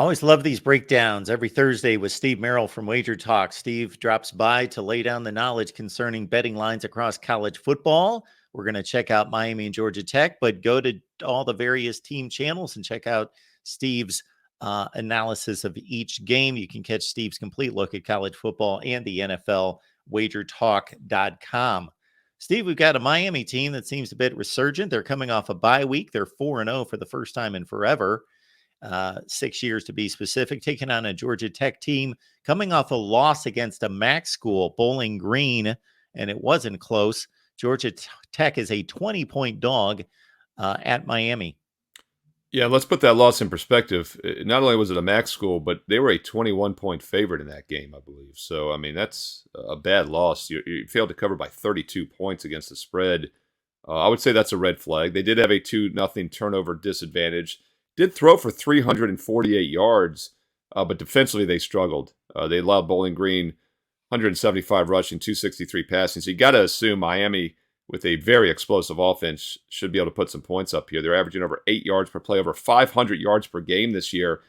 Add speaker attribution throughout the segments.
Speaker 1: Always love these breakdowns every Thursday with Steve Merrill from Wager Talk. Steve drops by to lay down the knowledge concerning betting lines across college football. We're going to check out Miami and Georgia Tech, but go to all the various team channels and check out Steve's analysis of each game. You can catch Steve's complete look at college football and the NFL, wagertalk.com. Steve, we've got a Miami team that seems a bit resurgent. They're coming off a bye week. They're 4-0 for the first time in forever. 6 years to be specific, taking on a Georgia Tech team coming off a loss against a MAC school, Bowling Green, and it wasn't close. Georgia Tech is a 20-point dog at Miami.
Speaker 2: Yeah, let's put that loss in perspective. Not only was it a MAC school, but they were a 21-point favorite in that game, I believe. So, I mean, that's a bad loss. You failed to cover by 32 points against the spread. I would say that's a red flag. They did have a 2-0 turnover disadvantage. Did throw for 348 yards, but defensively they struggled. They allowed Bowling Green 175 rushing, 263 passing. So you got to assume Miami, with a very explosive offense, should be able to put some points up here. They're averaging over 8 yards per play, over 500 yards per game this year.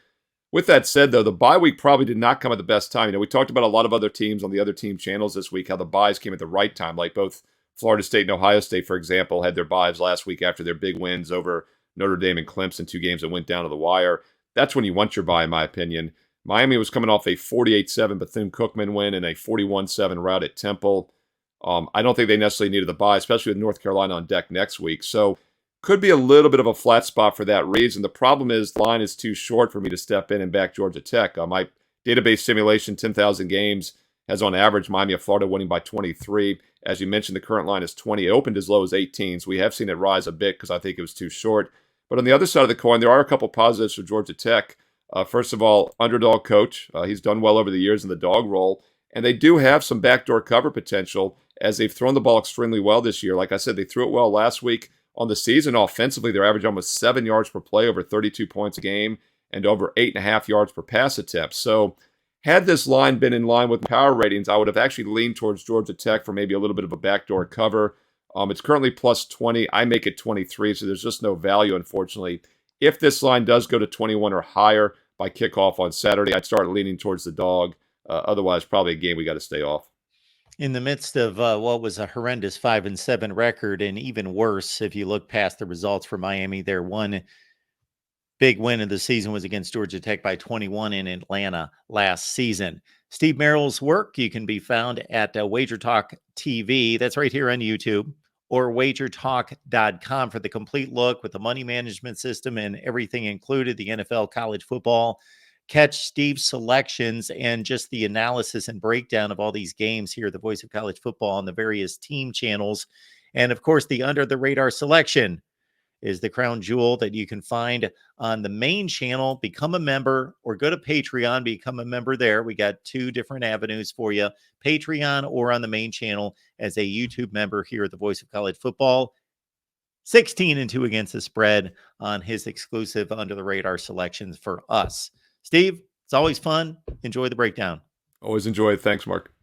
Speaker 2: With that said, though, the bye week probably did not come at the best time. We talked about a lot of other teams on the other team channels this week, how the byes came at the right time. Like both Florida State and Ohio State, for example, had their byes last week after their big wins over Notre Dame and Clemson, 2 games that went down to the wire. That's when you want your bye, in my opinion. Miami was coming off a 48-7 Bethune-Cookman win and a 41-7 rout at Temple. I don't think they necessarily needed the bye, especially with North Carolina on deck next week. So could be a little bit of a flat spot for that reason. The problem is the line is too short for me to step in and back Georgia Tech. My database simulation, 10,000 games, has on average Miami of Florida winning by 23. As you mentioned, the current line is 20. It opened as low as 18, so we have seen it rise a bit because I think it was too short. But on the other side of the coin, there are a couple positives for Georgia Tech. First of all, underdog coach. He's done well over the years in the dog role. And they do have some backdoor cover potential as they've thrown the ball extremely well this year. Like I said, they threw it well last week. On the season, offensively, they're averaging almost 7 yards per play, over 32 points a game, and over 8.5 yards per pass attempt. So had this line been in line with power ratings, I would have actually leaned towards Georgia Tech for maybe a little bit of a backdoor cover. It's currently plus 20. I make it 23, so there's just no value, unfortunately. If this line does go to 21 or higher by kickoff on Saturday, I'd start leaning towards the dog. Otherwise, probably a game we got to stay off.
Speaker 1: In the midst of what was a horrendous 5-7 record, and even worse, if you look past the results for Miami, their one big win of the season was against Georgia Tech by 21 in Atlanta last season. Steve Merrill's work, you can be found at Wager Talk TV. That's right here on YouTube, or wagertalk.com for the complete look with the money management system and everything included, the NFL, college football. Catch Steve's selections and just the analysis and breakdown of all these games here, the Voice of College Football on the various team channels. And of course, the Under the Radar selection is the crown jewel that you can find on the main channel. Become a member or go to Patreon, become a member there. We got 2 different avenues for you, Patreon or on the main channel as a YouTube member here at the Voice of College Football. 16-2 against the spread on his exclusive Under the Radar selections for us. Steve, it's always fun. Enjoy the breakdown.
Speaker 2: Always enjoy it. Thanks, Mark.